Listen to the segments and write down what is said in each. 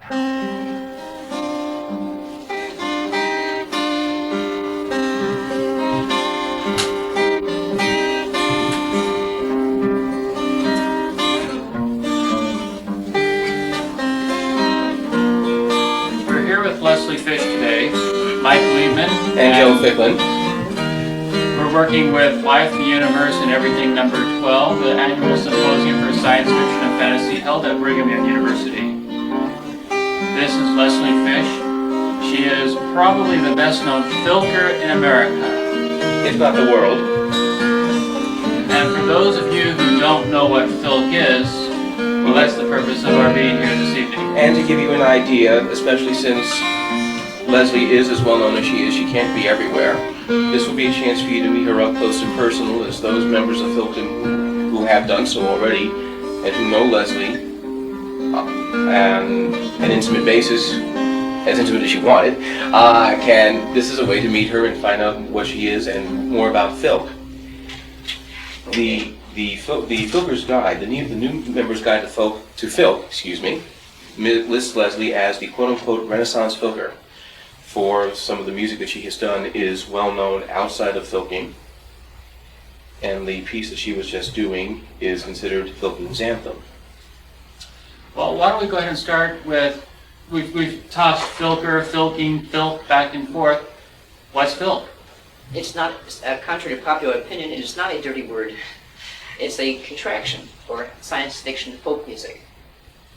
We're here with Leslie Fish today, Michael Liebmann, and Joe Ficklin. We're working with Life, the Universe, and Everything number 12, the annual symposium for science fiction and fantasy held at Brigham Young University. This is Leslie Fish. She is probably the best known filker in America, if not the world. And for those of you who don't know what filk is, well, that's the purpose of our being here this evening. And to give you an idea, especially since Leslie is as well known as she is, she can't be everywhere. This will be a chance for you to meet her up close and personal as those members of Filkin who have done so already and who know Leslie on an intimate basis, as intimate as you wanted, this is a way to meet her and find out what she is and more about Filk. The Filker's Guide, the new member's guide to Filk, lists Leslie as the quote-unquote Renaissance Filker. For some of the music that she has done is well known outside of filking, and the piece that she was just doing is considered Filking's anthem. Well, why don't we go ahead and start with, we've tossed filker, filking, filk back and forth. What's filk? It's not, contrary to popular opinion, it is not a dirty word. It's a contraction for science fiction folk music.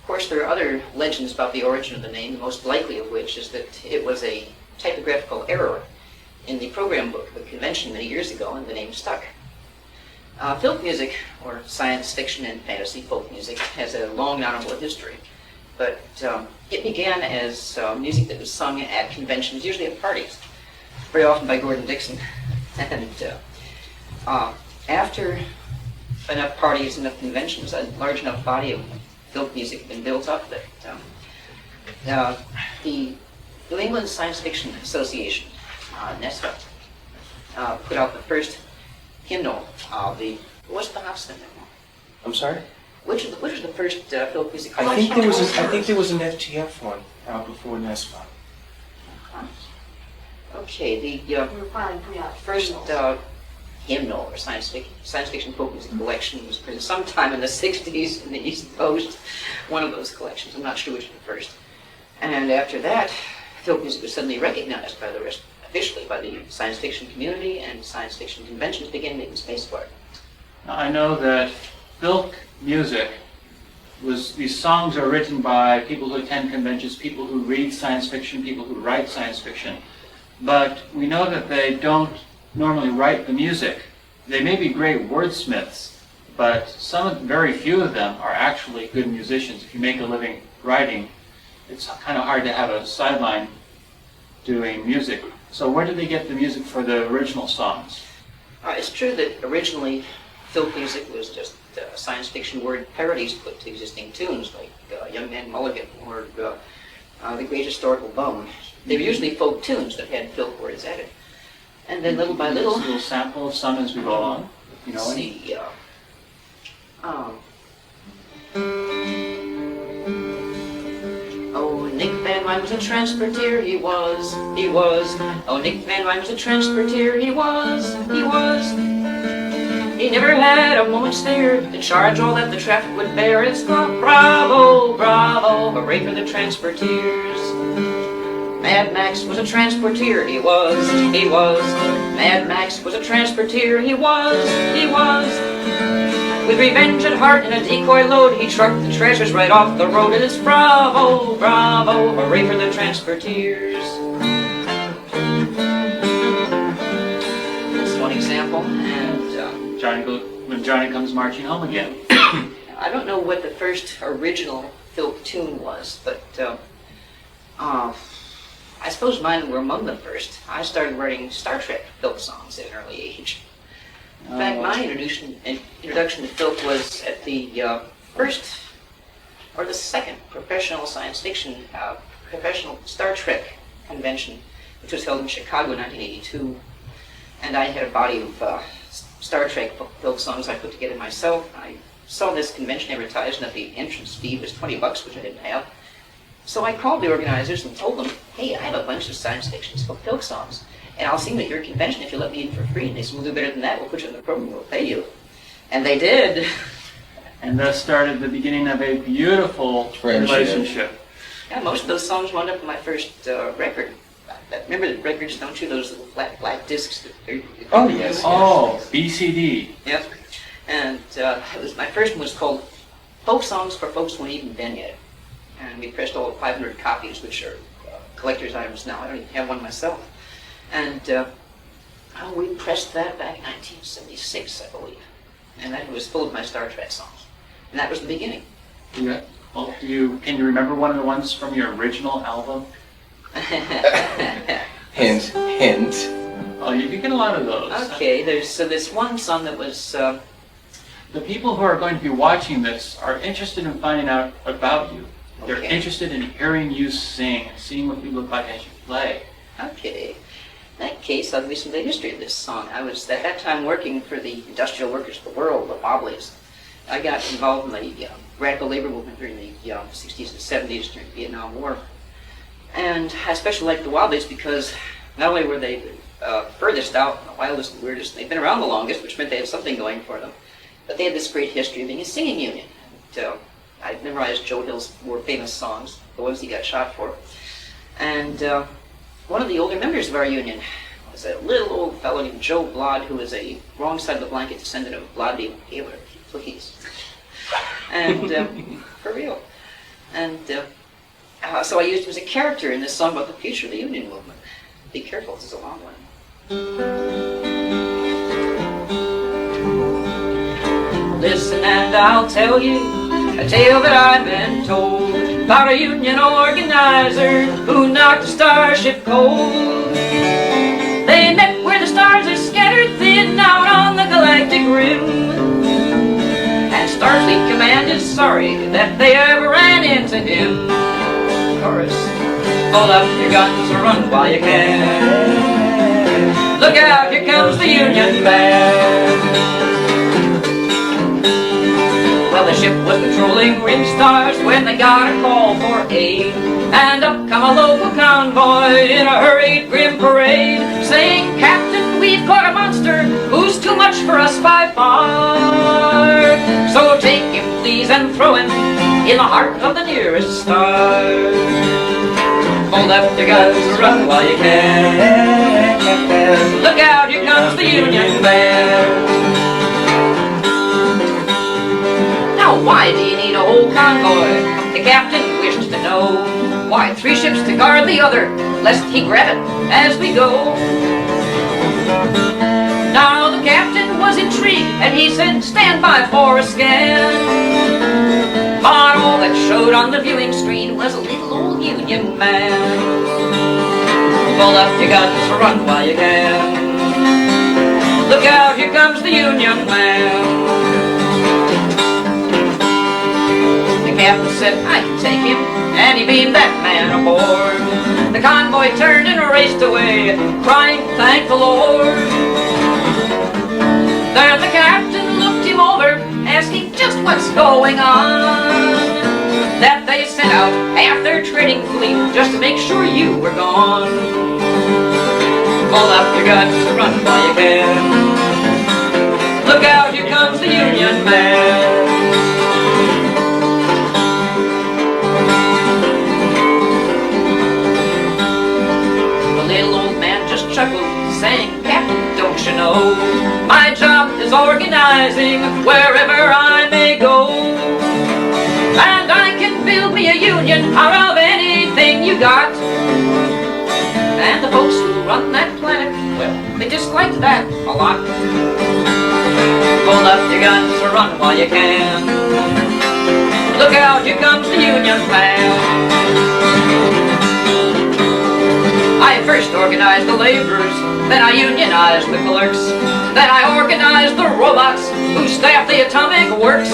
Of course, there are other legends about the origin of the name, the most likely of which is that it was a typographical error in the program book of the convention many years ago, and the name stuck. Filk music, or science fiction and fantasy folk music, has a long honorable history, but it began as music that was sung at conventions, usually at parties, very often by Gordon Dixon. And after enough parties, enough conventions, a large enough body of Filk music had been built up that the New England Science Fiction Association, NESFA, put out the first hymnal of the, what's the Hobson hymnal? I'm sorry? Which was the first Filk music I collection? think there was an FTF one out before NESFA. Okay, the first hymnal or science fiction folk music collection was printed sometime in the 60s in the East Coast, one of those collections. I'm not sure which was the first. And after that, folk music was suddenly recognized by the rest, officially by the science fiction community, and science fiction conventions began making space for it. Now, I know that filk music these songs are written by people who attend conventions, people who read science fiction, people who write science fiction, but we know that they don't normally write the music. They may be great wordsmiths, but very few of them are actually good musicians. If you make a living writing, it's kind of hard to have a sideline doing music. So where did they get the music for the original songs? It's true that originally filk music was just science fiction word parodies put to existing tunes, like Young Man Mulligan or The Great Historical Bone. They were usually folk tunes that had filk words added. And then little by little... Just a little sample of some as we go along. You know, see, oh, Nick Van Ryn was a transporteer, he was. Oh, Nick Van Ryn was a transporteer, he was. He never had a moment's fear to charge all that the traffic would bear. It's the bravo, hooray for the transporteers. Mad Max was a transporteer, he was. Mad Max was a transporteer, he was. With revenge at heart and a decoy load, he trucked the treasures right off the road. And it's bravo, hooray for the transporteers. That's one example, and when Johnny comes marching home again. I don't know what the first original filk tune was, but I suppose mine were among the first. I started writing Star Trek filk songs at an early age. In fact, my introduction to filk was at the first or the second professional science fiction, professional Star Trek convention, which was held in Chicago in 1982. And I had a body of Star Trek filk songs I put together myself. I saw this convention advertised, and that the entrance fee was $20, which I didn't have. So I called the organizers and told them, hey, I have a bunch of science fiction folk songs, and I'll sing at your convention if you let me in for free. And they said, we'll do better than that. We'll put you in the program. We'll pay you. And they did. And thus started the beginning of a beautiful relationship. Yeah, most of those songs wound up in my first record. Remember the records, don't you? Those little flat black discs. Oh, yes. Oh, BCD. Yep. And my first one was called Folk Songs for Folks Who Ain't Even Been Yet. And we pressed all 500 copies, which are collector's items now. I don't even have one myself. And we pressed that back in 1976, I believe. And that was full of my Star Trek songs. And that was the beginning. Yeah. Well, can you remember one of the ones from your original album? Hint, hint. Oh, you can get a lot of those. Okay, there's this one song that was... The people who are going to be watching this are interested in finding out about you. They're Okay. interested in hearing you sing and seeing what you look like as you play. Okay. In that case, I'll give you some of the history of this song. I was at that time working for the Industrial Workers of the World, the Wobblies. I got involved in the radical labor movement during the 60s and 70s during the Vietnam War. And I especially liked the Wobblies because not only were they furthest out, the wildest and weirdest, they'd been around the longest, which meant they had something going for them. But they had this great history of being a singing union. And, I memorized Joe Hill's more famous songs, the ones he got shot for. And one of the older members of our union was a little old fellow named Joe Blod, who was a wrong side of the blanket descendant of Blod the Impaler, please. And for real. And so I used him as a character in this song about the future of the union movement. Be careful, this is a long one. Listen and I'll tell you a tale that I've been told about a union organizer who knocked a starship cold. They met where the stars are scattered thin out on the galactic rim. And Starfleet Command is sorry that they ever ran into him. Chorus. Hold up your guns or run while you can. Look out, here comes the Union Band. Well, the ship was patrolling rim stars when they got a call for aid. And up come a local convoy in a hurried grim parade, saying, Captain, we've caught a monster who's too much for us by far. So take him, please, and throw him in the heart of the nearest star. Hold up your guns, run while you can. Look out, here comes the Union Band. Now, why do you need a whole convoy? The captain wished to know. Why 3 ships to guard the other, lest he grab it as we go? Now the captain was intrigued, and he said, stand by for a scan. But all that showed on the viewing screen was a little old Union man. Pull up your guns, run while you can. Look out, here comes the Union Man. The captain said, I can take him, and he beamed that man aboard. The convoy turned and raced away, crying, thank the Lord. There the captain looked him over, asking just what's going on. That they sent out half their trading fleet just to make sure you were gone. Pull up your guns, run while you can. Look out, here comes the Union Man. Chuckled, saying, Captain, don't you know, my job is organizing wherever I may go. And I can build me a union out of anything you got. And the folks who run that planet, well, they disliked that a lot. Pull up your guns or run while you can. Look out, here comes the Union Man. I first organized the laborers, then I unionized the clerks, then I organized the robots who staff the atomic works.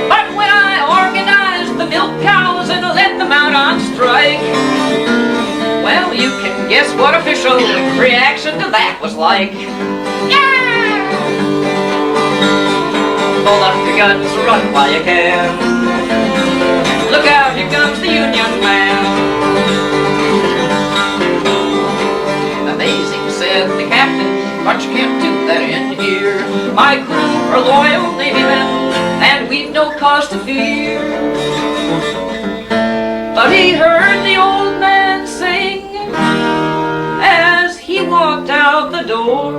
But when I organized the milk cows and let them out on strike, well, you can guess what official reaction to that was like. Yeah! Pull up your guns, run while you can. Look out, here comes the Union Man. My crew are loyal Navy men, and we've no cause to fear. But he heard the old man sing as he walked out the door.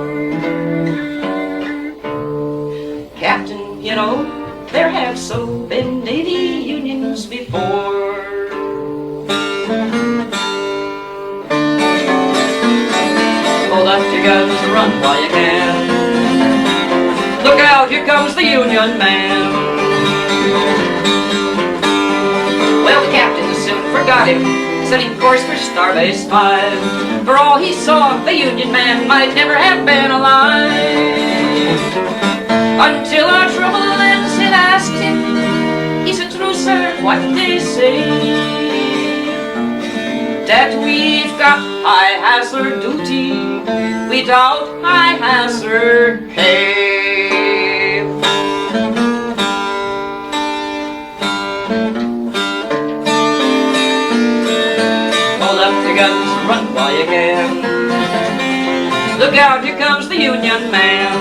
Captain, you know, there have so been Navy unions before. Hold up your guns, run while you can. Look out, here comes the Union man. Well, the captain soon forgot him, setting course for Starbase 5. For all he saw, the Union man might never have been alive. Until our trouble ends and asked him, he said, "True, sir, what they say, that we've got high hazard duty without high hazard pay." Hold up your guns, run while you can. Look out, here comes the Union man.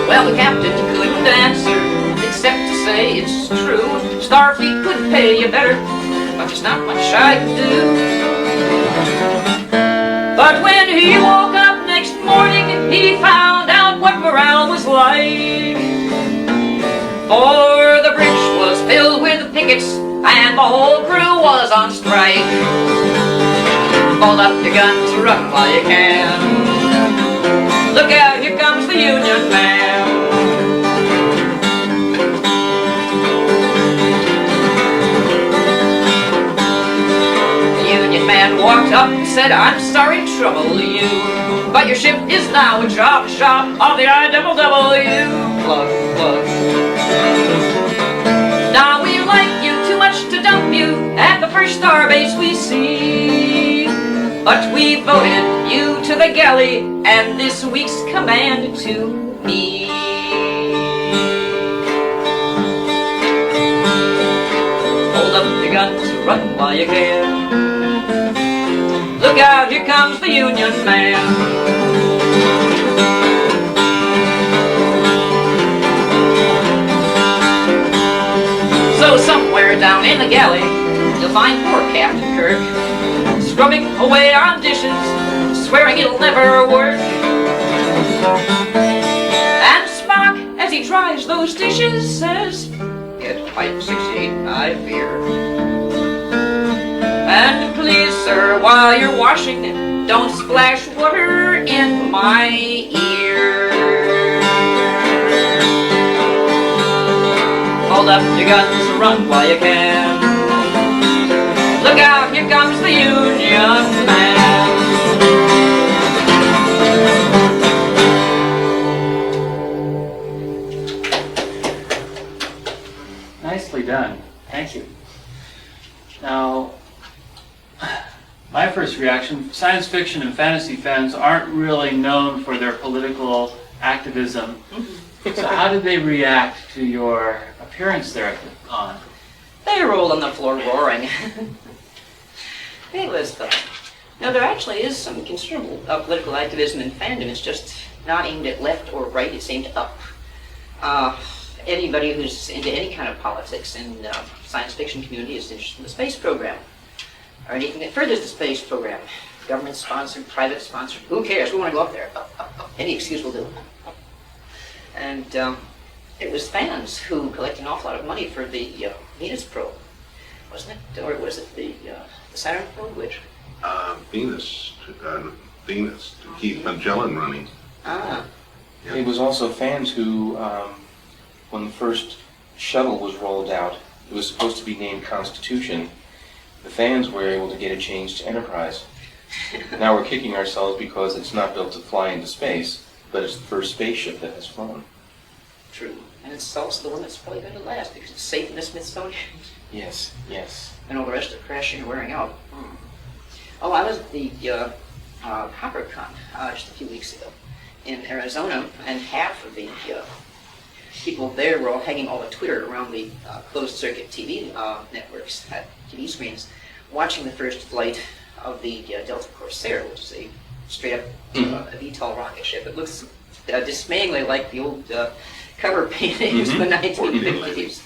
Well, the captain couldn't answer, except to say it's true. Starfleet could pay you better, but there's not much I can do. But when he woke up next morning, he found out what morale was like. For the bridge was filled with pickets, and the whole crew was on strike. Hold up your guns, run while you can. Look out, here comes the Union man. The Union man walked up and said, "I'm sorry to trouble you, but your ship is now a job shop of the IWW. Plug, plug. Now we like you too much to dump you at the first starbase we see. But we voted you to the galley, and this week's command to me." Hold up your guns, run while you can. Look out, here comes the Union man. So somewhere down in the galley, you'll find poor Captain Kirk, scrubbing away on dishes, swearing it'll never work. And Spock, as he dries those dishes, says, "Get pipe 68, I fear. And please, sir, while you're washing, don't splash water in my ear." Hold up your guns, run while you can. Look out, here comes the Union man. Nicely done. Thank you. Now, my first reaction, science fiction and fantasy fans aren't really known for their political activism. So how did they react to your appearance there at the con? They rolled on the floor roaring. It was, no, there actually is some considerable political activism in fandom. It's just not aimed at left or right, it's aimed up. Anybody who's into any kind of politics in the science fiction community is interested in the space program, or anything that furthers the space program. Government-sponsored, private-sponsored, who cares? We want to go up there. Any excuse will do. And it was fans who collected an awful lot of money for the Venus probe, wasn't it? Or was it the Saturn probe? Which? Venus to keep Magellan running. Ah. It was also fans who, when the first shuttle was rolled out, it was supposed to be named Constitution. The fans were able to get it changed to Enterprise. Now we're kicking ourselves because it's not built to fly into space, but it's the first spaceship that has flown. True. And it's also the one that's probably going to last because it's safe in the Smithsonian. Yes, yes. And all the rest are crashing and wearing out. Oh, I was at the HopperCon just a few weeks ago in Arizona, and half of the people there were all hanging all the Twitter around the closed-circuit TV networks, TV screens, watching the first flight of the Delta Corsair, which is a straight up a VTOL rocket ship. It looks dismayingly like the old cover paintings of the 1950s.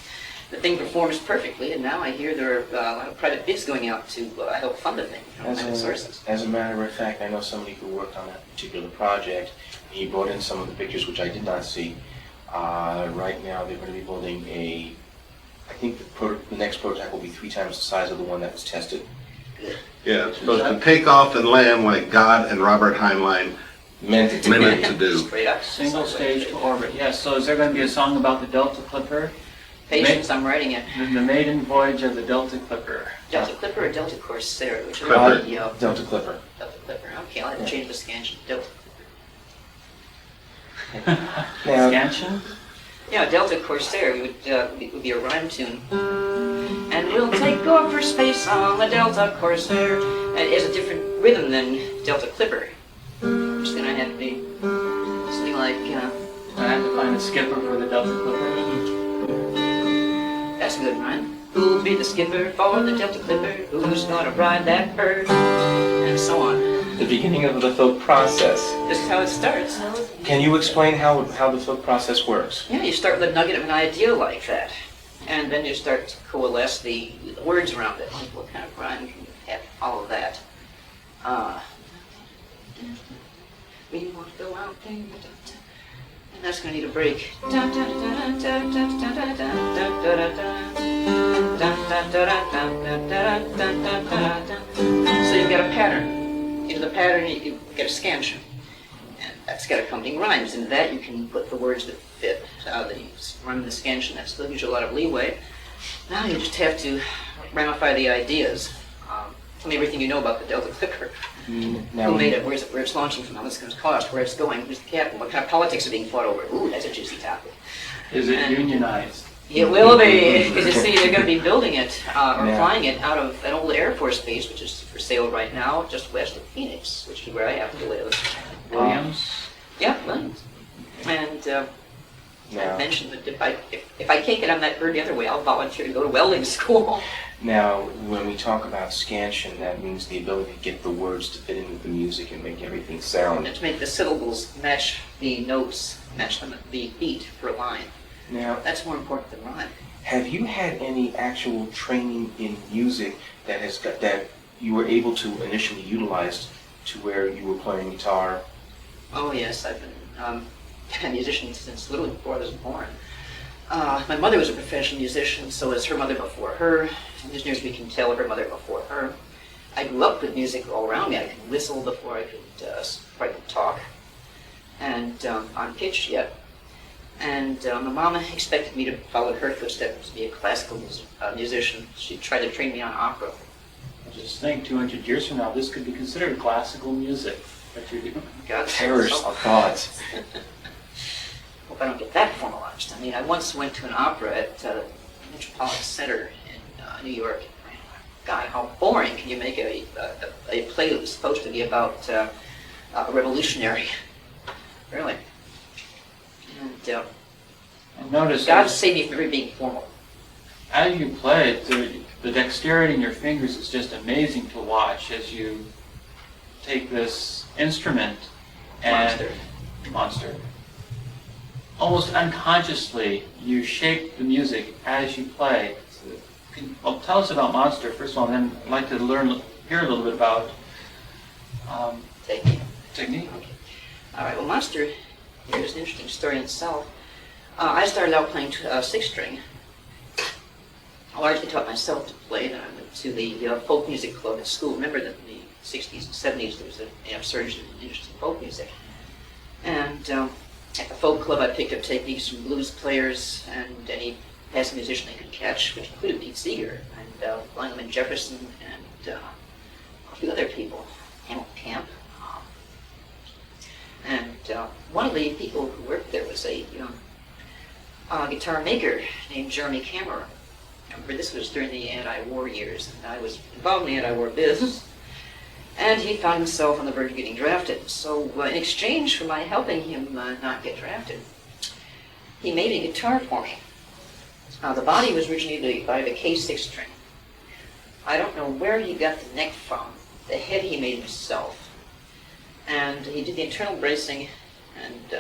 The thing performs perfectly, and now I hear there are a lot of private bids going out to help fund the thing from private sources. As a matter of fact, I know somebody who worked on that particular project. He brought in some of the pictures, which I did not see. Right now, they're going to be building I think the next prototype will be 3 times the size of the one that was tested. Yeah, it's supposed to take off and land like God and Robert Heinlein Meant to do. Straight up. Single stage to orbit. Yes. So is there going to be a song about the Delta Clipper? Patience, I'm writing it. The maiden voyage of the Delta Clipper. Delta Clipper or Delta Corsair? Which Clipper. Delta Clipper. Delta Clipper. Okay, I'll have to change the scansion to Delta Now, Scansion? Yeah, Delta Corsair it would be a rhyme tune. And we'll take off for space on the Delta Corsair. And it has a different rhythm than Delta Clipper. Which is going to have to be something like, I have to find a skipper for the Delta Clipper. that's a good rhyme. Who'll be the skipper for the Delta Clipper? Who's going to ride that bird? And so on. the beginning of the Filk process. This is how it starts. Can you explain how the Filk process works? Yeah, you start with a nugget of an idea like that. And then you start to coalesce the words around it. Like what kind of rhyme can you have? All of that. We want to go out there. And that's going to need a break. So you've got a pattern. Into the pattern you get a scansion. And that's got accompanying rhymes. Into that you can put the words that fit the rhyme the scansion. That still gives you a lot of leeway. Now you just have to ramify the ideas. Tell me everything you know about the Delta Clipper. Now, Who made it? Where it's launching from? How much it's going to cost? Where it's going? Who's the captain? What kind of politics are being fought over? Ooh, that's a juicy topic. Is it unionized? It will be, because you see, they're going to be building it or Yeah. flying it out of an old Air Force base, which is for sale right now, just west of Phoenix, which is where I happen to live. Williams? Yeah, Williams. And I now, mentioned that if I can't get on that bird the other way, I'll volunteer to go to welding school. now, when we talk about scansion, that means the ability to get the words to fit in with the music and make everything sound. And to make the syllables match the notes, match the beat for a line. Now, That's more important than rhyme. have you had any actual training in music that you were able to initially utilize to where you were playing guitar? Oh yes, I've been a musician since literally before I was born. My mother was a professional musician, so was her mother before her. As near as we can tell, her mother before her. I grew up with music all around me. I could whistle before I could talk, and on pitch yet. And my mama expected me to follow in her footsteps, to be a classical musician. She tried to train me on opera. I just think 200 years from now, this could be considered classical music. What you're doing. God, Perish so- of thoughts. Hope I don't get that formalized. I mean, I once went to an opera at the Metropolitan Center in New York. God, how boring can you make a play that was supposed to be about a revolutionary? Really. And Notice God save me from ever being formal. as you play it, the dexterity in your fingers is just amazing to watch as you take this instrument and monster. Almost unconsciously, you shape the music as you play. Well, tell us about Monster first of all, and then I'd like to hear a little bit about Technique. technique. All right. Well, Monster, here's an interesting story in itself. I started out playing 6-string. I largely taught myself to play. Then I went to the folk music club at school. Remember that in the 60s and 70s there was an upsurge in interest in folk music. And at the folk club I picked up techniques from blues players and any passing musician I could catch, which included Pete Seeger and Lyman Jefferson and a few other people, Hamilton Camp. And one of the people who worked there was a guitar maker named Jeremy Cameron. Remember, this was during the anti-war years, and I was involved in the anti-war business. And he found himself on the verge of getting drafted. So in exchange for my helping him not get drafted, he made a guitar for me. The body was originally by the K6 string. I don't know where he got the neck from. The head he made himself. And he did the internal bracing, and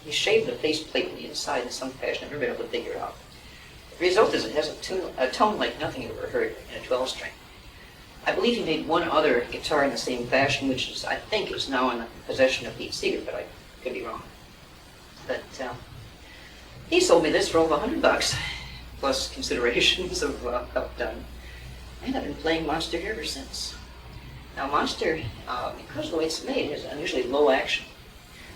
he shaved the face plate on the inside in some fashion. I've never been able to figure it out. The result is it has a tone like nothing you've ever heard in a 12-string. I believe he made one other guitar in the same fashion, which is, I think, is now in the possession of Pete Seeger, but I could be wrong. But he sold me this for over $100, plus considerations of help done. And I've been playing Monster here ever since. Now Monster, because of the way it's made, has unusually low action.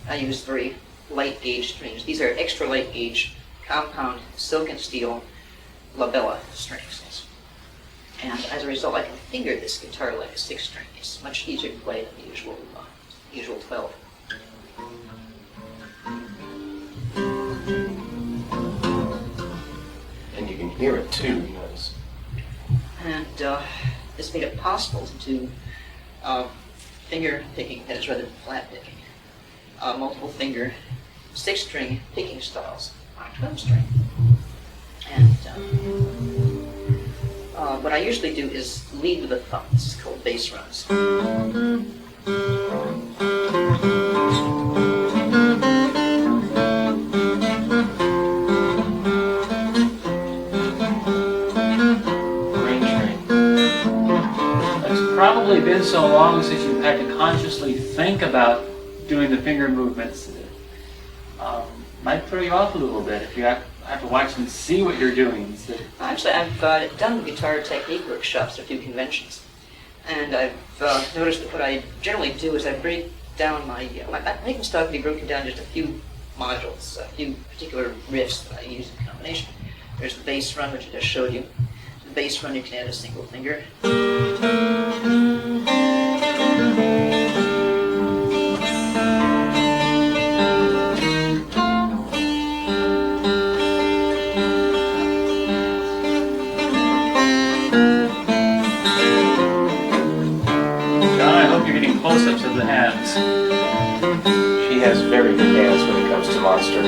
I use very light gauge strings. These are extra light gauge, compound, silk and steel, labella strings. And as a result, I can finger this guitar like a 6-string. It's much easier to play than the usual 12. And you can hear it too, you notice. And this made it possible to do finger picking, that is rather than flat picking, multiple finger 6-string picking styles on a 12-string. And what I usually do is lead with a thumb. This is called bass runs. It's probably been so long since you've had to consciously think about doing the finger movements. Might throw you off a little bit if you have to watch and see what you're doing. So. Actually, I've done guitar technique workshops at a few conventions, and I've noticed that what I generally do is I break down my picking style can be broken down into a few modules, a few particular riffs that I use in combination. There's the bass run, which I just showed you. The bass run, you can add a single finger. Close-ups of the hands. She has very good hands when it comes to Monster.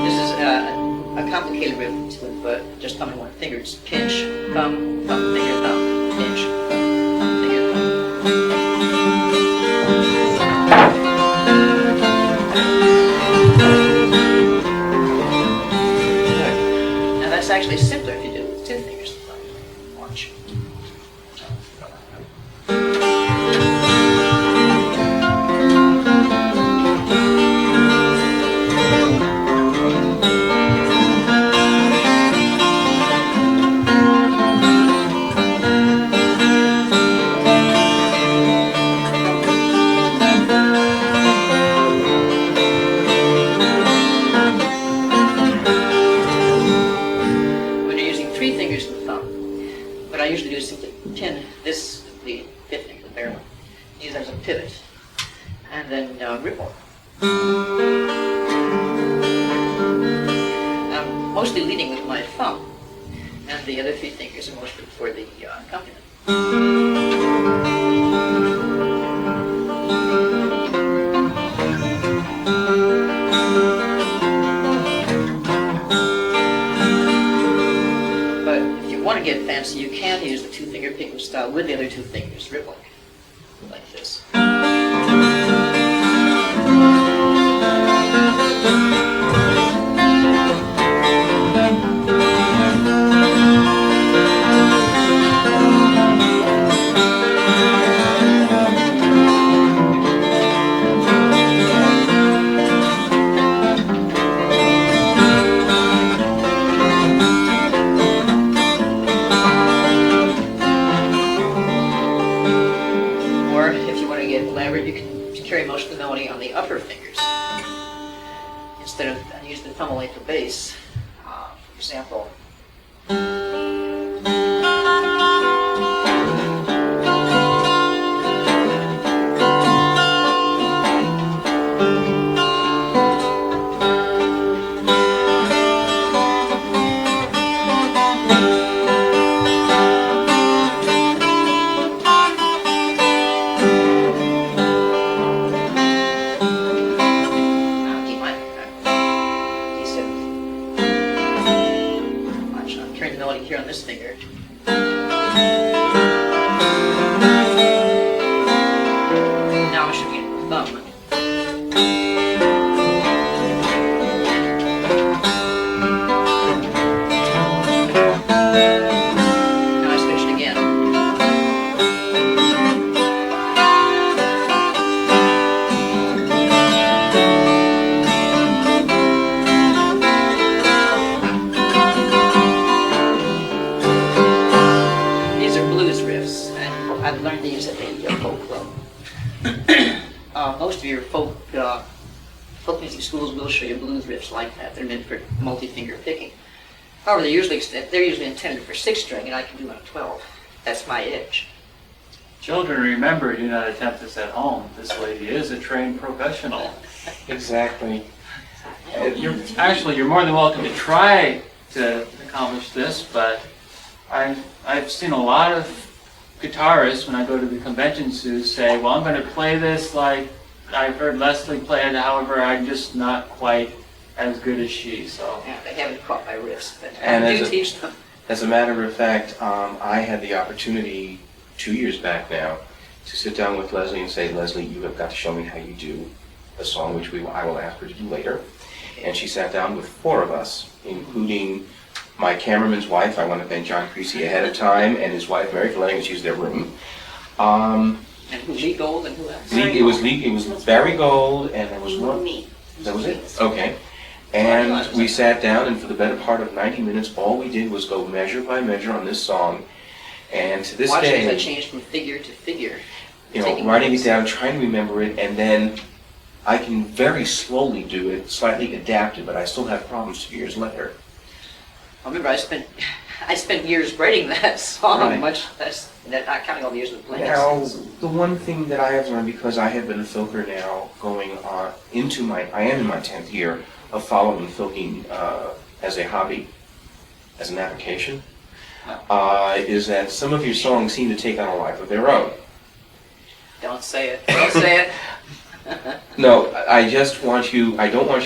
This is a complicated riff with just thumb and one finger. It's pinch, thumb, thumb, finger, thumb, pinch, thumb, finger, thumb. It's actually simpler if you do it with 2 fingers. Watch. I usually do is simply pin this, the 5th finger, the bare one, use that as a pivot, and then ripple. I'm mostly leading with my thumb, and the other 3 fingers are mostly for the accompaniment. Want to get fancy, you can use the 2-finger picking style with the other 2 fingers, rippling, like this. You can carry most of the melody on the upper fingers instead of use the thumb only for bass. For example, this finger. Now I'm showing you the thumb. Now I switch it again. These are blues riffs, and I've learned these at the folk club. Most of your folk music schools will show you blues riffs like that. They're meant for multi-finger picking. However, they're usually intended for 6-string, and I can do on a 12. That's my edge. Children, remember, do not attempt this at home. This lady is a trained professional. Exactly. You're more than welcome to try to accomplish this, but I've seen a lot of guitarists when I go to the conventions who say, well, I'm going to play this like I've heard Leslie play it, however, I'm just not quite as good as she, so. Yeah, they haven't caught my riffs, but And I as do a- teach them. As a matter of fact, I had the opportunity 2 years back now to sit down with Leslie and say, Leslie, you have got to show me how you do a song, which I will ask her to do later. And she sat down with 4 of us, including my cameraman's wife. I want to thank John Creasey ahead of time, and his wife, Mary, for letting us use their room. And who, Lee Gold and who else? It was Barry Gold, and there was one. Me. That was it? Okay. And we sat down, and for the better part of 90 minutes, all we did was go measure by measure on this song. And to this Watching as I day, changed from figure to figure. writing it down, trying to remember it, and then I can very slowly do it, slightly adapted, but I still have problems 2 years later. I remember I spent years writing that song, Right. much less, not counting all the years of playing it. Now, the one thing that I have learned, because I have been a filker now going on I am in my 10th year of following filking as a hobby, as an application, is that some of your songs seem to take on a life of their own. Don't say it. Don't say it. No, I don't want you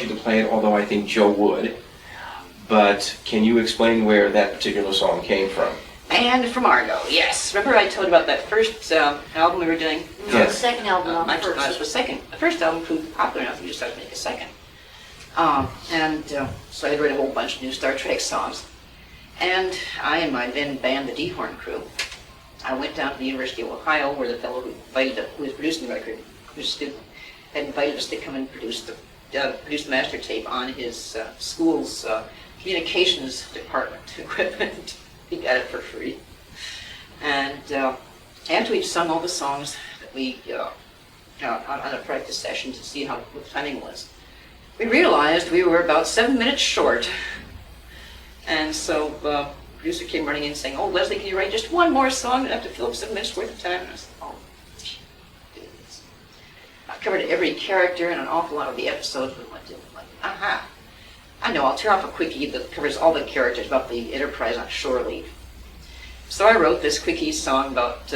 to play it, although I think Joe would. But can you explain where that particular song came from? And from Argo, yes. Remember I told you about that first album we were doing? No, Yes. the second album, not the Actually, first. it was second. The first album proved popular enough, we just decided to make a second. So I had written a whole bunch of new Star Trek songs. And I and my then band, the D-Horn Crew, I went down to the University of Ohio, where the fellow who was producing the record, had invited us to come and produce the master tape on his school's communications department equipment. He got it for free. And after we'd sung all the songs that we on a practice session to see what the timing was, we realized we were about 7 minutes short. And so the producer came running in saying, "Oh, Leslie, can you write just one more song enough to fill up 7 minutes worth of time?" And I said, "Oh, goodness." I covered every character and an awful lot of the episodes we went to. I'm like, aha. I know, I'll tear off a quickie that covers all the characters about the Enterprise on shore leave. So I wrote this quickie song about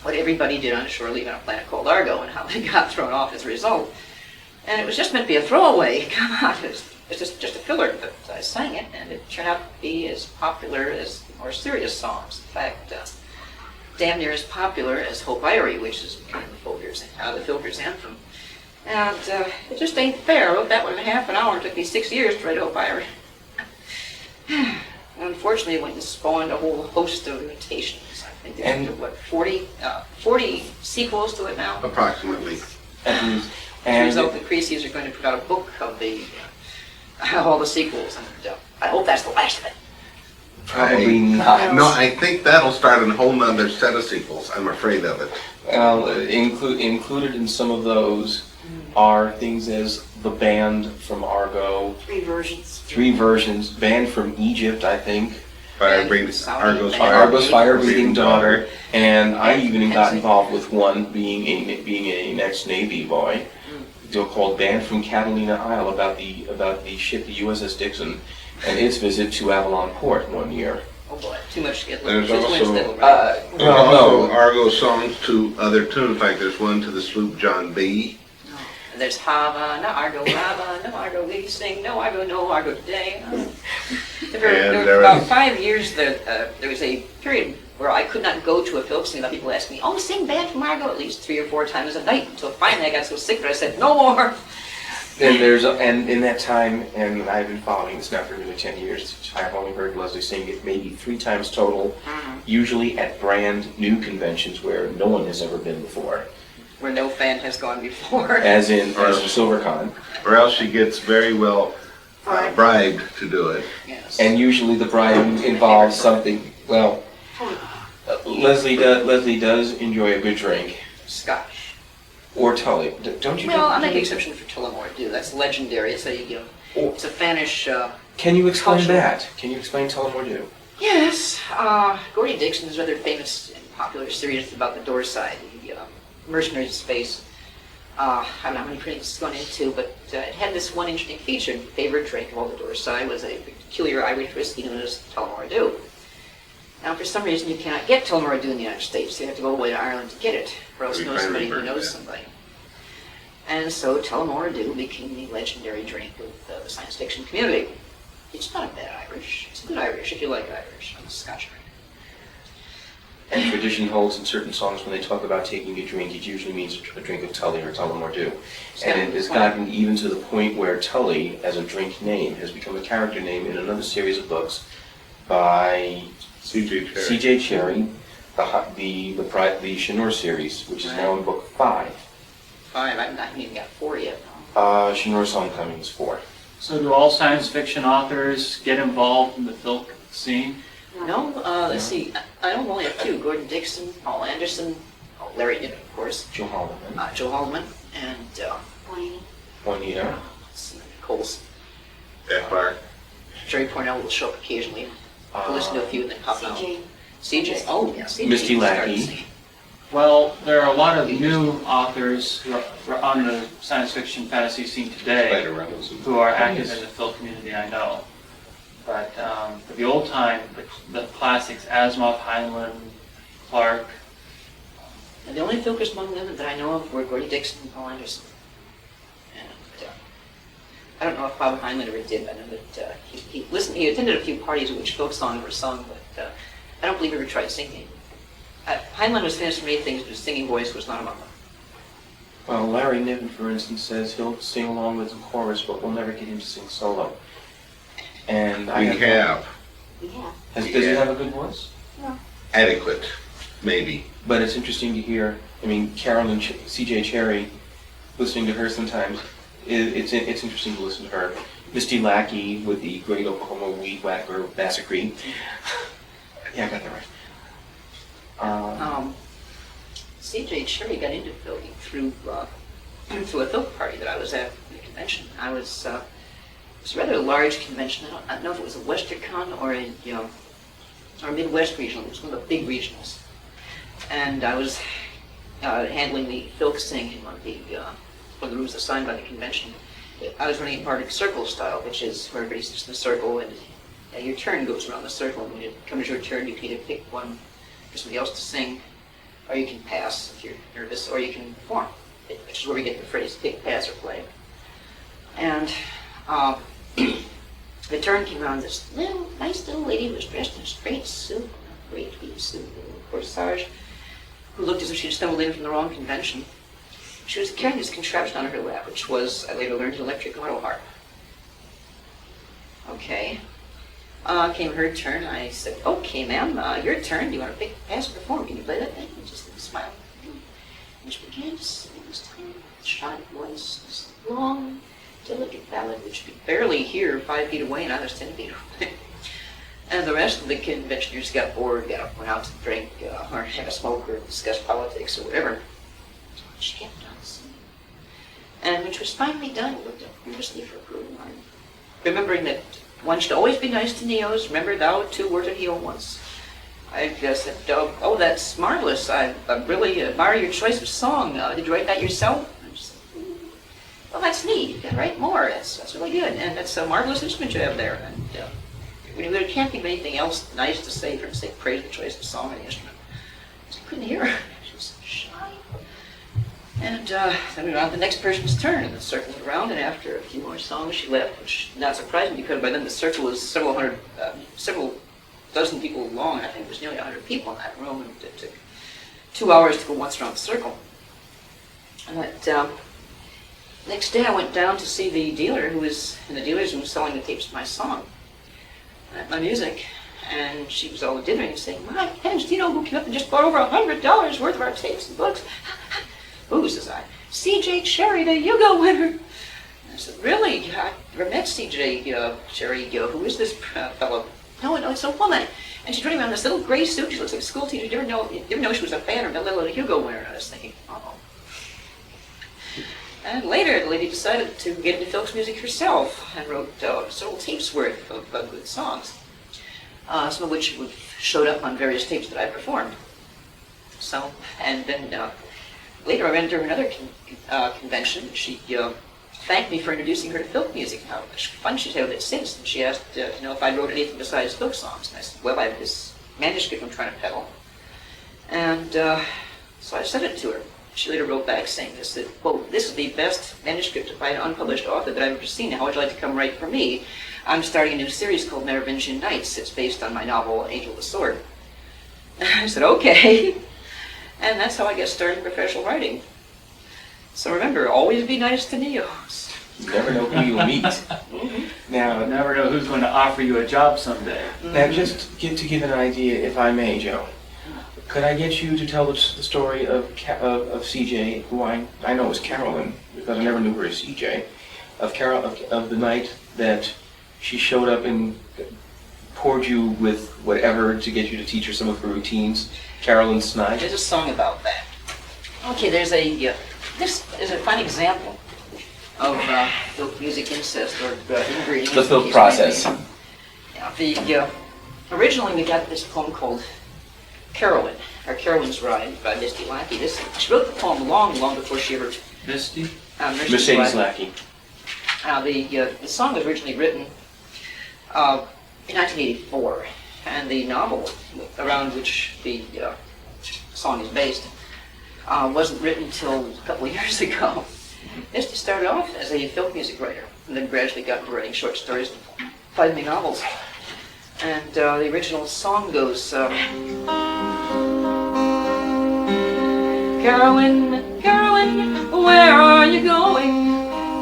what everybody did on shore leave on a planet called Argo and how they got thrown off as a result. And it was just meant to be a throwaway. Come on, it was just a filler, but I sang it, and it turned out to be as popular as the more serious songs. In fact, damn near as popular as Hope Eyrie, which is kind of the Filker's anthem. And it just ain't fair. I wrote that one in half an hour. It took me 6 years to write Hope Eyrie. Unfortunately, it went and spawned a whole host of imitations. I think there's, 40 sequels to it now. Approximately. And As a result, the Creaseys are going to put out a book of all the sequels, and I hope that's the last of it. probably not. No, I think that'll start a whole nother set of sequels. I'm afraid of it. Well, included in some of those are things as the band from Argo, 3 versions. 3 versions, band from Egypt, I think, Argo's Argo's fire-breathing daughter, and I even got involved with one being an ex-Navy boy. They're called Band from Catalina Isle about the ship, the USS Dixon, and its visit to Avalon Port one year. Oh boy, too much to get There's too much also- to- There's also Argo songs to other tunes. In fact, there's one to the sloop John B. And there's Hava, no Argo, Hava, no Argo, we sing, no Argo today. There were about 5 years that there was a period where I could not go to a folk sing without people asking me, oh, sing band from Argo at least 3 or 4 times a night, until finally I got so sick that I said, no more. And in that time, and I've been following this now for nearly 10 years, I've only heard Leslie sing it maybe 3 times total, usually at brand new conventions where no one has ever been before. Where no fan has gone before. As in SilverCon. Or else she gets very well bribed to do it. Yes. And usually the bribe involves something, well, Leslie does enjoy a good drink. Scotch. Or Tully. Don't you? Well, I make an exception for Tullamore Dew. That's legendary. It's it's a Fanish. Can you explain cultural. that? Can you explain Tullamore Dew? Yes. Gordy Dixon's rather famous and popular series about the door side, the mercenary space. I don't know how many printings it's gone into, but it had this one interesting feature. Favorite drink of all the door side was a peculiar Irish whiskey known as Tullamore Dew. Now, for some reason, you cannot get Tullamore Dew in the United States. You have to go away to Ireland to get it, or else know somebody who knows somebody. And so Tullamore Dew became the legendary drink of the science fiction community. It's not a bad Irish. It's a good Irish if you like Irish. I'm a Scotch drink. And tradition holds in certain songs when they talk about taking a drink, it usually means a drink of Tully or Tullamore Dew. And it has gotten even to the point where Tully, as a drink name, has become a character name in another series of books by C.J. Cherryh, the Shinor series, which is now in book 5. 5. I haven't even got 4 yet. Shinor's Homecoming is 4. So do all science fiction authors get involved in the Filk scene? No, let's see. I know only a few. Gordon Dixon, Paul Anderson, Larry Niven, of course. Joe Haldeman. Joe Haldeman, and Juanita. Coles. F.R. Jerry Cornell will show up occasionally. I'll listen to a few and then pop out. CJ. Oh, yeah. CJ. Misty Lackey. Well, there are a lot of new authors who are on the science fiction fantasy scene today who are active in the Filk community, I know. But for the old time, the classics, Asimov, Heinlein, Clark. And the only Filkers among them that I know of were Gordy Dixon and Paul Anderson. And I don't know if Bob Heinlein ever did. I know that he attended a few parties at which folk songs were sung, but I don't believe he ever tried singing. Heinlein was famous for many things, but his singing voice was not among them. Well, Larry Niven, for instance, says he'll sing along with the chorus, but we'll never get him to sing solo. And We have. Does he have a good voice? No. Adequate, maybe. But it's interesting to hear, I mean, Carolyn, C.J. Cherryh, listening to her sometimes, it's interesting to listen to her. Misty Lackey with the Great Oklahoma Weed Whacker Massacre. Yeah, I got that right. C.J. Cherryh got into filking through a Filk party that I was at the convention. It was a rather large convention. I don't know if it was a WesternCon or a Midwest regional. It was one of the big regionals. And I was handling the Filk sing in one of the rooms assigned by the convention. I was running a Arctic circle style, which is where everybody sits in a circle and your turn goes around the circle. And when it comes your turn, you can either pick one for somebody else to sing, or you can pass if you're nervous, or you can perform, which is where we get the phrase pick, pass, or play. And the turn came around. This nice little lady who was dressed in a straight suit, a great tweed suit, a corsage, who looked as if she had stumbled in from the wrong convention. She was carrying this contraption on her lap, which was, I later learned, an electric auto harp. Okay. Came her turn. I said, okay, ma'am, your turn. Do you want to pick, pass, or perform? Can you play that thing? And just smiled. And she began to sing this tiny, shy voice, this long, delicate ballad, which you could barely hear 5 feet away, and I was 10 feet away. And the rest of the conventioners got bored, went out to drink, or have a smoke, or discuss politics, or whatever. She kept on singing. And when she was finally done, I looked up nervously for approval. Remembering that one should always be nice to Neos. Remember, thou too wert a Neo once. I just said, oh, that's marvelous. I really admire your choice of song. Did you write that yourself? And she said, well, that's neat. You can write more. That's really good. And that's a marvelous instrument you have there. And there can't be anything else nice to say for say praise the choice of song and the instrument. I couldn't hear her. She was so shy. And then we were on the next person's turn, and the circle went around, and after a few more songs she left, which not surprised me because by then the circle was several dozen people long. I think there was nearly 100 people in that room, and it took 2 hours to go once around the circle. But next day I went down to see the dealer who was in the dealer's room selling the tapes of my music, and she was all dithering and saying, "My heavens, do you know who came up and just bought over $100 worth of our tapes and books?" "Who?" says I. "C.J. Cherryh, the Hugo winner." I said, "Really? I never met C.J. Cherryh. Who is this fellow?" "No, it's a woman. And she's running around in this little gray suit. She looks like a school teacher. You didn't know she was a fan of the little Hugo winner." And I was thinking, oh. And later, the lady decided to get into Filk's music herself and wrote several tapes worth of good songs, some of which showed up on various tapes that I performed. So, and then later I ran into her another convention. She thanked me for introducing her to Filk music, how much fun she's had with it since. And she asked if I wrote anything besides Filk songs. And I said, "Well, I have this manuscript I'm trying to peddle." And so I sent it to her. She later wrote back saying this, that, quote, "This is the best manuscript by an unpublished author that I've ever seen. How would you like to come write for me? I'm starting a new series called Merovingian Nights. It's based on my novel, Angel of the Sword." I said, "Okay." And that's how I got started in professional writing. So remember, always be nice to neos. You never know who you'll meet. Now, You never know who's going to offer you a job someday. now, just to give an idea, if I may, Joe, could I get you to tell the story of CJ, who I know is Carolyn, because I never knew her as CJ, of the night that she showed up and poured you with whatever to get you to teach her some of her routines, Carolyn Snide? There's a song about that. Okay, there's this is a fine example of Filk music incest or inbreeding. The Filk process. Yeah, originally we got this poem called Carolyn, or Carolyn's Ride by Misty Lackey. She wrote the poem long before she ever... Misty? Mercedes Lackey. The song was originally written in 1984, and the novel around which the song is based wasn't written until a couple of years ago. Misty started off as a folk music writer, and then gradually got into writing short stories and finally novels. And the original song goes, "Carolyn, Carolyn, where are you going?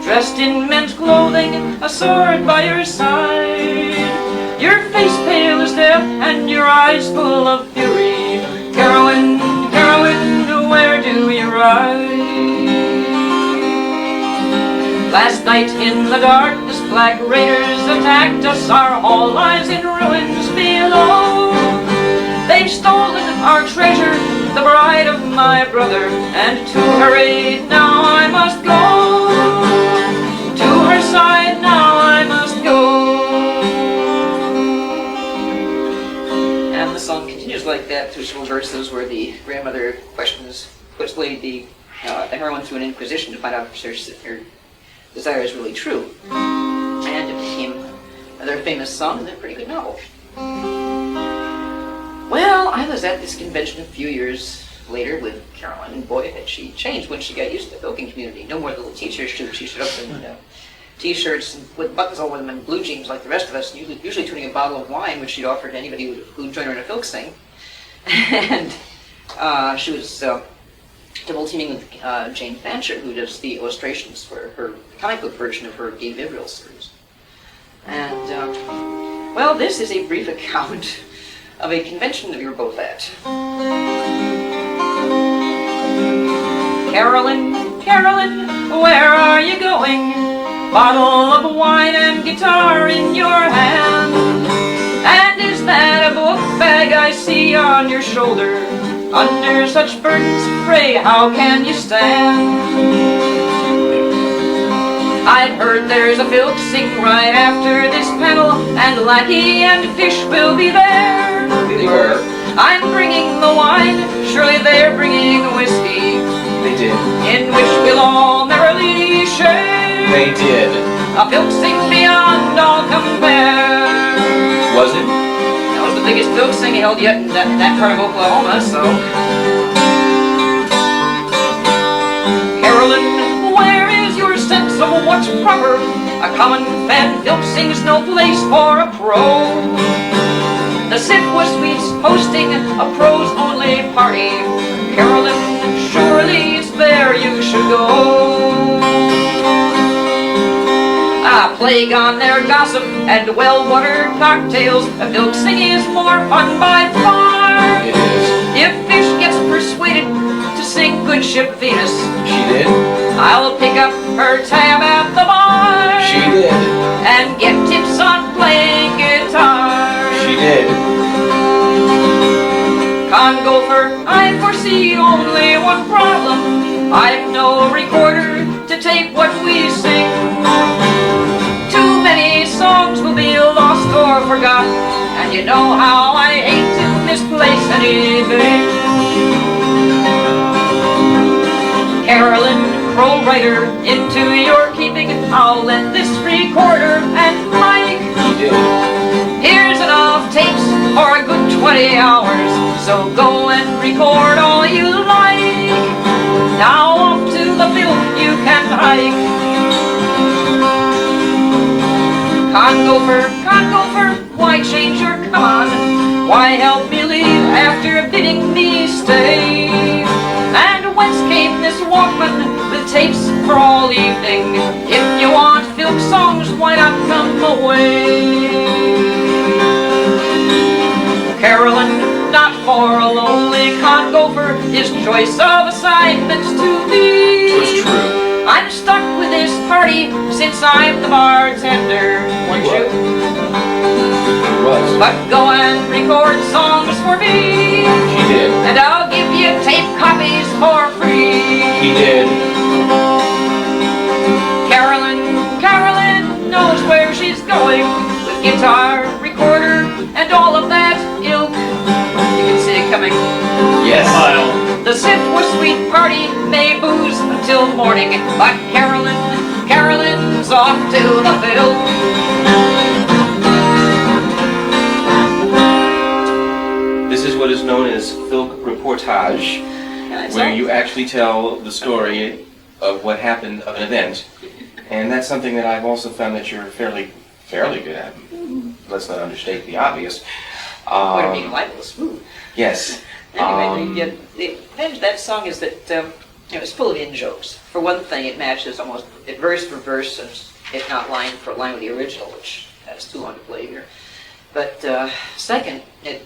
Dressed in men's clothing, a sword by your side. Your face pale as death, and your eyes full of fury. Carolyn, Carolyn, where do you ride? Last night in the darkness, black raiders attacked us. Our hall lies in ruins below. They've stolen our treasure, the bride of my brother, and to her aid now I must go. To her side now I must go." And the song continues like that through several verses where the grandmother puts the heroine through an inquisition to find out if her desire is really true. And it became another famous song and a pretty good novel. Well, I was at this convention a few years later with Carolyn, and boy, had she changed when she got used to the filking community. No more little t-shirts. She showed up in t-shirts with buttons all over them and blue jeans like the rest of us, usually turning a bottle of wine, which she'd offer to anybody who'd join her in a filk sing. And she was double teaming with Jane Fancher, who does the illustrations for her comic book version of her Game of Israel series. And, well, this is a brief account of a convention that we were both at. "Carolyn, Carolyn, where are you going? Bottle of wine and guitar in your hand. And is that a book bag I see on your shoulder? Under such burdens, pray, how can you stand? I've heard there's a filk sing right after this panel, and Lackey and Fish will be there. They were. I'm bringing the wine, surely they're bringing whiskey, They did. in which we'll all merrily share. They did. A filk sing beyond all compare." Was it? That was the biggest filk sing held yet in that part of Oklahoma, so... proper. A common fan filk sings no place for a pro. The Sipwa Suite's hosting a pros-only party. Carolyn, surely it's there you should go. A plague on their gossip and well-watered cocktails. A filk singing is more fun by far. It is. If Fish gets persuaded to sing Good Ship Venus, She did. I'll pick up her tab at the bar. She did. And get tips on playing guitar. She did. Gopher, I foresee only one problem. I've no recorder to tape what we sing. Too many songs will be lost or forgot, and you know how I hate to misplace anything. Carolyn, crow writer, into your keeping, I'll lend this recorder and mic. He did. Here's enough tapes for a good 20 hours, so go and record all you like. Now off to the Filk you can hike. Gopher, why change your con? Why help me leave after bidding me stay? And whence came this Walkman with tapes for all evening? If you want Filk songs, why not come away? Carolyn, not for a lonely Gopher, his choice of assignments to be. It was true. I'm stuck with this party since I'm the bartender. Weren't you? He was. But go and record songs for me. She did. And I'll give you tape copies for free. He did. Carolyn knows where she's going with guitar, recorder, and all of that ilk. You can see it coming. Yes. The Sipwa Suite party may booze until morning, but Carolyn's off to the Filk. This is what is known as Filk reportage, where you actually tell the story of what happened of an event. And that's something that I've also found that you're fairly good at. Let's not understate the obvious. What being libelous, smooth. Yes. Anyway, the advantage of that song is that it's full of in-jokes. For one thing, it matches almost verse for verse, if not line for line with the original, which that's too long to play here. But second,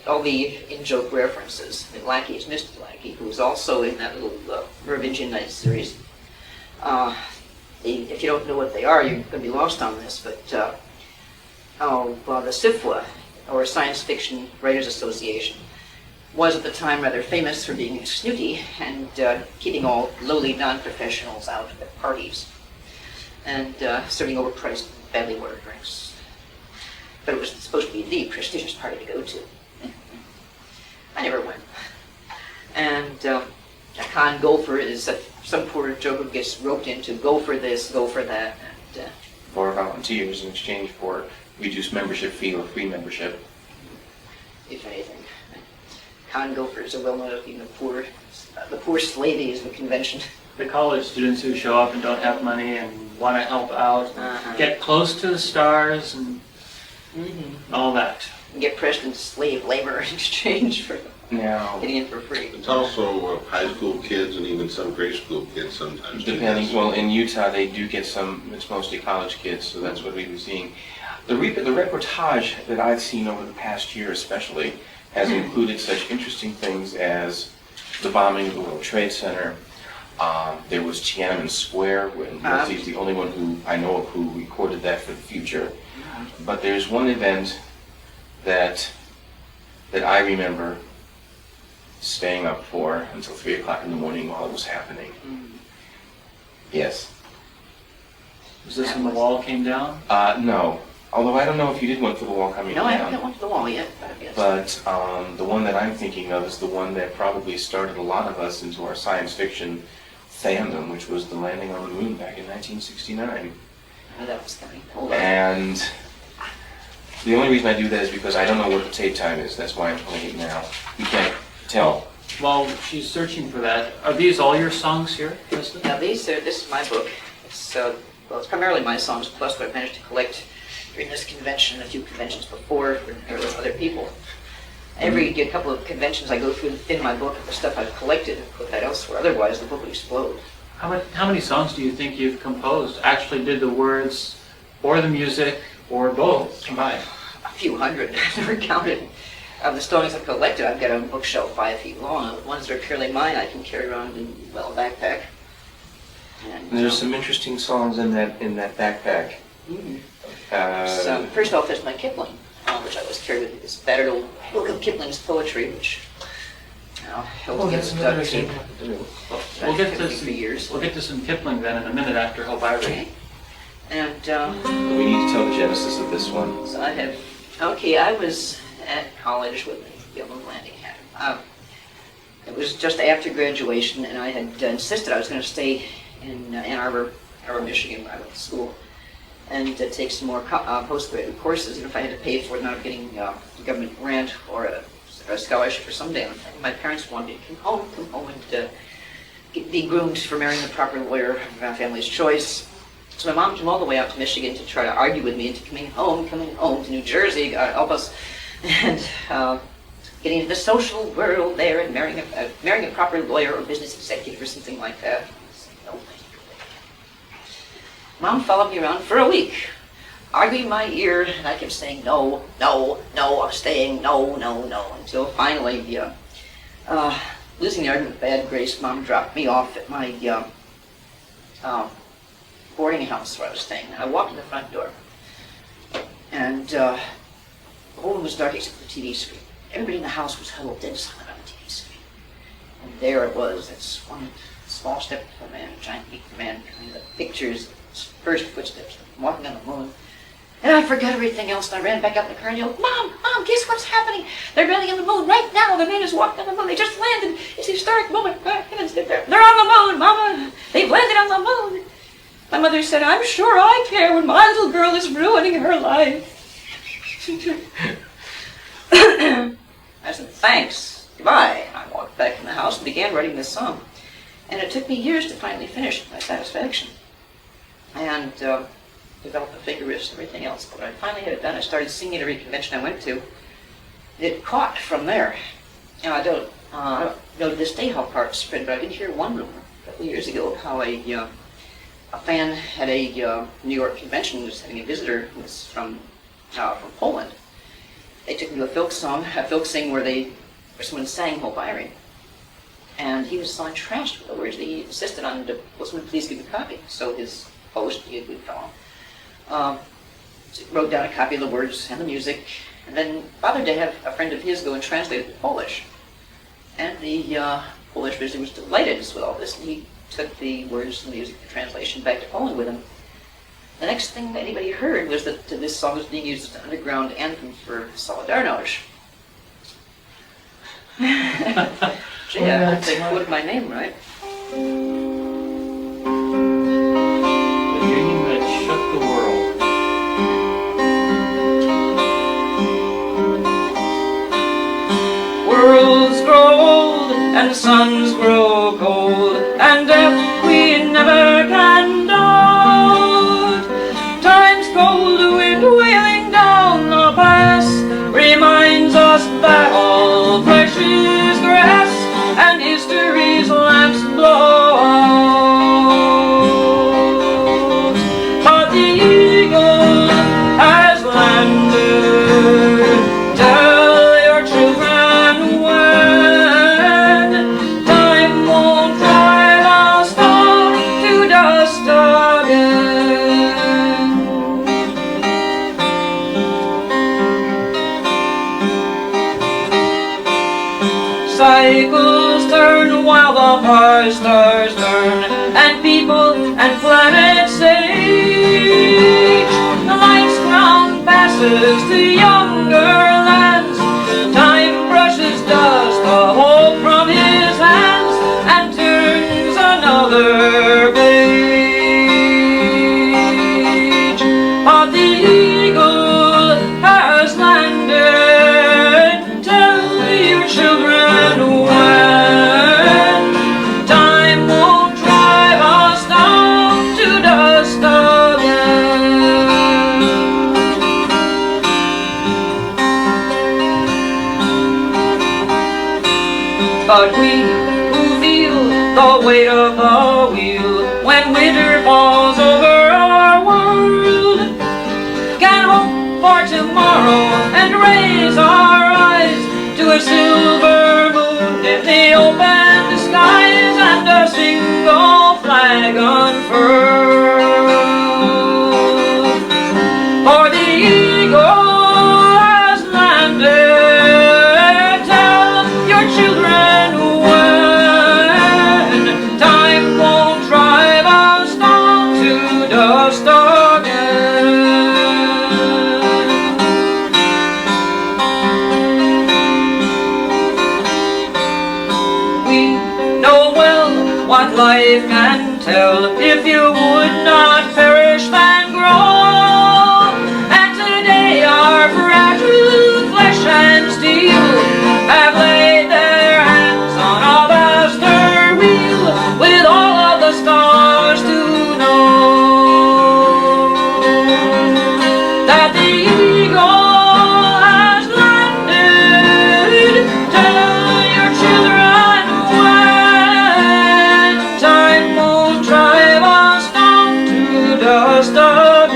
all the in-joke references. Lackey's Mr. Lackey, who's also in that little Merovingian Nights series. If you don't know what they are, you're going to be lost on this, but the SIFWA, or Science Fiction Writers Association, was at the time rather famous for being snooty and keeping all lowly non-professionals out at parties and serving overpriced, badly ordered drinks. But it was supposed to be the prestigious party to go to. I never went. And a Gopher is some poor joker who gets roped into go for this, go for that. And, for volunteers in exchange for reduced membership fee or free membership. If anything. Gophers are well known as being the poor slavies of the convention. The college students who show up and don't have money and want to help out, get close to the stars and all that. And get pressed into slave labor in exchange for getting in for free. It's also high school kids and even some grade school kids sometimes. Depending, well, in Utah they do get some, it's mostly college kids, so that's what we were seeing. The reportage that I've seen over the past year especially has included such interesting things as the bombing of the World Trade Center. There was Tiananmen Square, when Leslie's the only one who I know of who recorded that for the future. But there's one event that I remember staying up for until 3 o'clock in the morning while it was happening. Yes. Was this when the wall came down? No. Although I don't know if you did one for the wall coming down. No, I haven't got one for the wall yet. But the one that I'm thinking of is the one that probably started a lot of us into our science fiction fandom, which was the landing on the moon back in 1969. Oh, that was coming. And the only reason I do that is because I don't know what the tape time is. That's why I'm playing it now. You can't tell. While she's searching for that, are these all your songs here, Leslie? Now this is my book. It's well, it's primarily my songs, plus what I managed to collect during this convention, a few conventions before, or with other people. Every couple of conventions I go through and thin my book of the stuff I've collected and put that elsewhere. Otherwise, the book would explode. How many songs do you think you've composed? Actually did the words or the music or both combined? A few hundred. I've never counted. Of the songs I've collected, I've got a bookshelf 5 feet long. The ones that are purely mine, I can carry around in, well, a backpack. And there's some interesting songs in that backpack. First off, there's my Kipling, which I always carry with me. This battered old book of Kipling's poetry, which held against tape. We'll get to for years. We'll get to some Kipling then in a minute after Hope Eyrie. Okay. And We need to tell the genesis of this one. so I have. Okay, I was at college with a yellow landing hat. It was just after graduation, and I had insisted I was going to stay in Ann Arbor, Michigan, where I went to school, and take some more postgraduate courses. And if I had to pay for it, not getting a government grant or a scholarship or some damn thing, my parents wanted me to come home and be groomed for marrying the proper lawyer of my family's choice. So my mom came all the way out to Michigan to try to argue with me into coming home to New Jersey, God help us, and getting into the social world there and marrying a proper lawyer or business executive or something like that. No, thank you. Mom followed me around for a week, arguing in my ear, and I kept saying, no, no, no, I'm staying, no, no, no, until finally, losing the argument with bad grace, Mom dropped me off at my boarding house where I was staying. I walked in the front door, and the whole room was dark except for the TV screen. Everybody in the house was huddled dead silent on the TV screen. And there it was, that's one small step for a man, a giant leap for a man, the pictures, first footsteps, walking on the moon. And I forgot everything else, and I ran back out in the car and yelled, Mom, guess what's happening? They're landing on the moon right now. The man is walking on the moon. They just landed. It's a historic moment. They're on the moon, Mama. They've landed on the moon. My mother said, I'm sure I care when my little girl is ruining her life. I said, thanks, goodbye. And I walked back in the house and began writing this song. And it took me years to finally finish it to my satisfaction. And develop the figure riffs and everything else. But when I finally had it done, I started singing at every convention I went to. It caught from there. And I don't know to this day how far it spread, but I did hear one rumor a couple of years ago how a fan at a New York convention was having a visitor who was from Poland. They took me to a Filk sing where someone sang Hope Eyrie. And he was so trashed with the words that he insisted on, will someone please give a copy? So his host, he a good fellow, wrote down a copy of the words and the music, and then bothered to have a friend of his go and translate it to Polish. And the Polish visitor was delighted with all this, and he took the words and the music and translation back to Poland with him. The next thing that anybody heard was that this song was being used as an underground anthem for Solidarność. Gee, I hope they quoted my name right. The union that shook the world. Worlds grow old and suns grow cold, and death we never can doubt. Time's cold wind wailing down the pass reminds us that all flesh is grass, and history's lamps blow out. But the eagle has landed. Tell your children when time won't drive us down to dust again. Cycles turn while the far stars burn, and people and planets age. The light's crown passes to younger lands. Time brushes dust, a hope from his hands, and turns another page. But the eagle has landed. Tell your children when time won't drive us down to dust. but we who feel the weight of the wheel when winter falls over our world can hope for tomorrow and raise our eyes to a silver moon in the open skies and a single flag unfurled. For the eagle has landed. Tell your children when time won't drive us down to dust again. We know well what life can tell if you would not perish then grow. And today our fragile flesh and steel have laid their hands on a vaster wheel with all of the stars to know that the eagle has landed. Tell your children when time won't drive us down to dust again.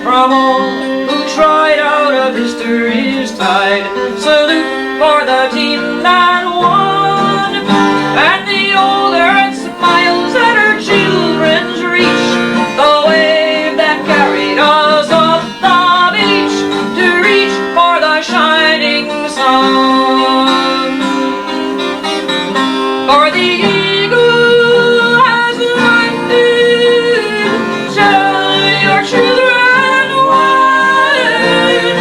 From all who tried out of history's tide, salute for the team that won. And the old earth smiles at her children's reach, the wave that carried us up the beach to reach for the shining sun. For the eagle has landed. Tell your children when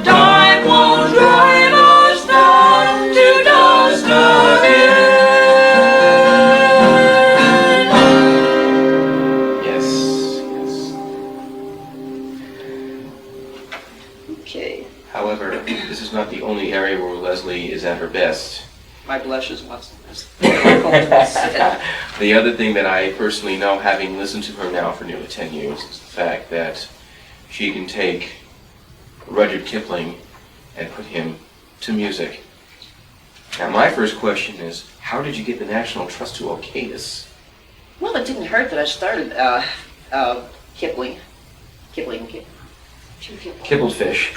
time won't drive us down to dust again. Yes. Okay, However, this is not the only area where Leslie is at her best. my blushes once. The other thing that I personally know, having listened to her now for nearly 10 years, is the fact that she can take Rudyard Kipling and put him to music. Now, my first question is, how did you get the National Trust to okay this? Well, it didn't hurt that I started Kipling. Kibbled fish.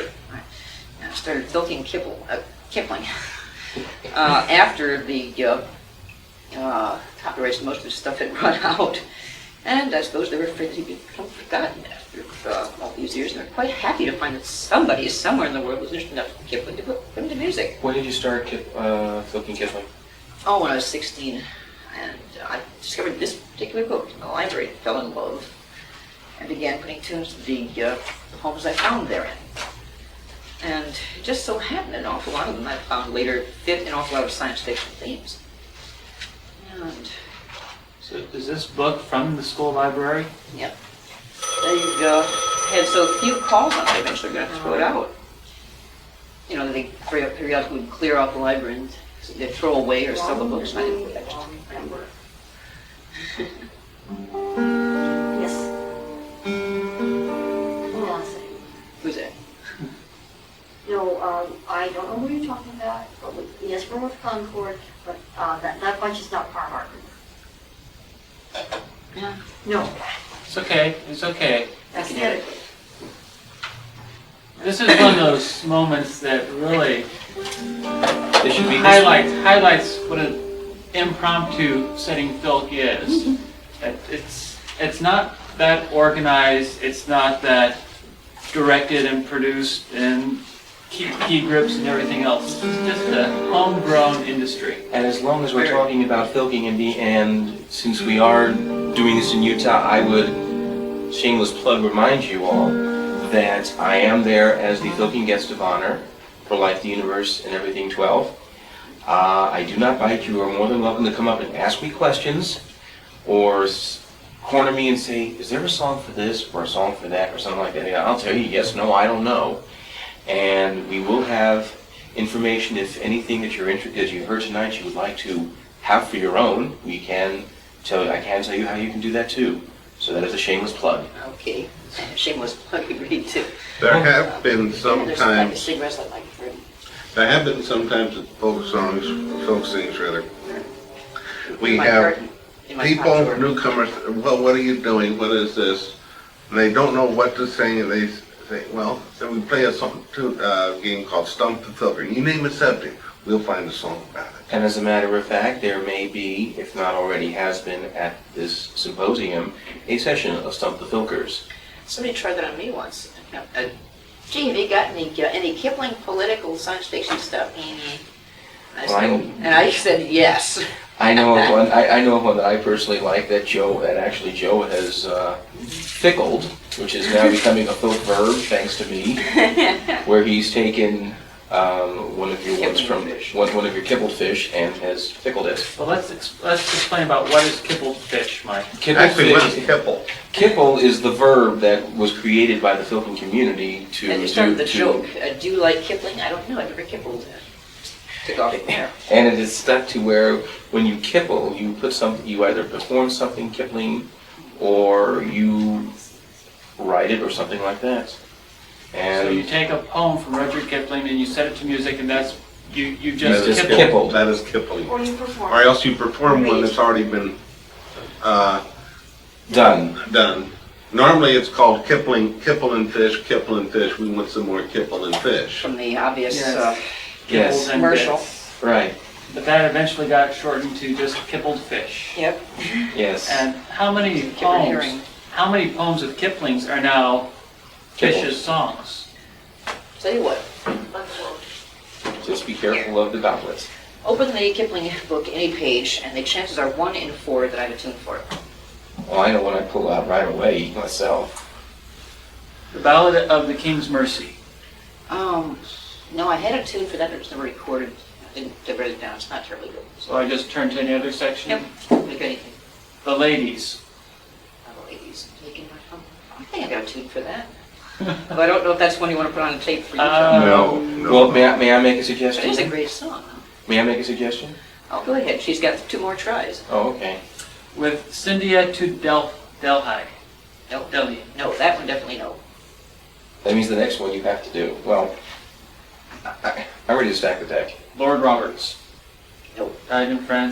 I started filking Kipling after the copyrights to most of his stuff had run out. And I suppose they were afraid that he'd become forgotten after all these years. And they're quite happy to find that somebody somewhere in the world was interested enough in Kipling to put him to music. When did you start filking Kipling? Oh, when I was 16. And I discovered this particular book in the library, fell in love, and began putting tunes to the poems I found therein. And it just so happened an awful lot of them I found later fit an awful lot of science fiction themes. And So is this book from the school library? yep, they had so few calls on it, eventually they're going to throw it out. You know, they periodically would clear out the library and they'd throw away or sell the books, and I didn't put that. Yes. Hold on a second. Who's that? No, I don't know who you're talking about, but yes, we're with ConChord, but that bunch is not Carhartt. Yeah. No, It's okay, it's okay. aesthetically. This is one of those moments that really It should be highlights what an impromptu setting Filk is. It's not that organized, it's not that directed and produced and key grips and everything else. It's just a homegrown industry. And as long as we're talking about filking and since we are doing this in Utah, I would, shameless plug, remind you all that I am there as the filking guest of honor for Life, the Universe, and Everything 12. I do not bite. You are more than welcome to come up and ask me questions or corner me and say, is there a song for this or a song for that or something like that? I'll tell you yes, no, I don't know. And we will have information if anything that you heard tonight you would like to have for your own. I can tell you how you can do that too. So that is a shameless plug. Okay. Shameless plug agreed too. There have been There's like a sometimes, cigarettes I'd like for him. There have been sometimes folk songs, folk sings rather. We My have curtain in my people, ConChord. newcomers, well, what are you doing? What is this? And they don't know what to sing, and they say, well, so we play a song, game called Stump the Filker. You name a subject, we'll find a song about it. And as a matter of fact, there may be, if not already has been at this symposium, a session of Stump the Filkers. Somebody tried that on me once. Gee, have you got any Kipling political science fiction stuff? And I said yes. I know of one. I know of one that I personally like that Joe has fickled, which is now becoming a Filk verb thanks to me, where he's taken one of your ones from one of your kibbled fish and has fickled it. Well, let's explain about what is kibbled fish, Mike. Actually, what is kipple? Kipple is the verb that was created by the filking community to. And you started the joke. Do you like Kipling? I don't know. I've never kibbled. Took off from there. And it is stuck to where when you kipple, you put something, you either perform something Kipling, or you write it or something like that. And So you take a poem from Rudyard Kipling and you set it to music, and that's you That just is kibble. kippled. That is Kipling. Or you perform. Or else you perform one that's already been done. Normally it's called Kipling, Kipple and Fish, we want some more Kipple and Fish. From the obvious Yes. Yes. Kibbles and commercial. bits. Right. But that eventually got shortened to just kibbled fish. Yep. Yes. And how many Kipling herring. poems? How many poems of Kipling's are now Fish's songs? Tell you what. Just be careful of the goblets. Open the Kipling book, any page, and the chances are 1 in 4 that I have a tune for it. Well, I know what I pull out right away myself. The Ballad of the King's Mercy. No, I had a tune for that, but it was never recorded. I didn't write it down. It's not terribly good. So I just turn to any other section. Yep. Make anything. The Ladies. Oh, ladies, taking my phone. I think I got a tune for that. But I don't know if that's one you want to put on tape for you. No. Well, may I make a It suggestion? is a great song. May I make a suggestion? Oh, go ahead. She's got 2 more tries. Oh, okay. With Cynthia to Delhi. No, Delhi. no, that one definitely no. That means the next one you have to do. Well, I'm ready to stack the deck. Lord Roberts. Nope. Died in France.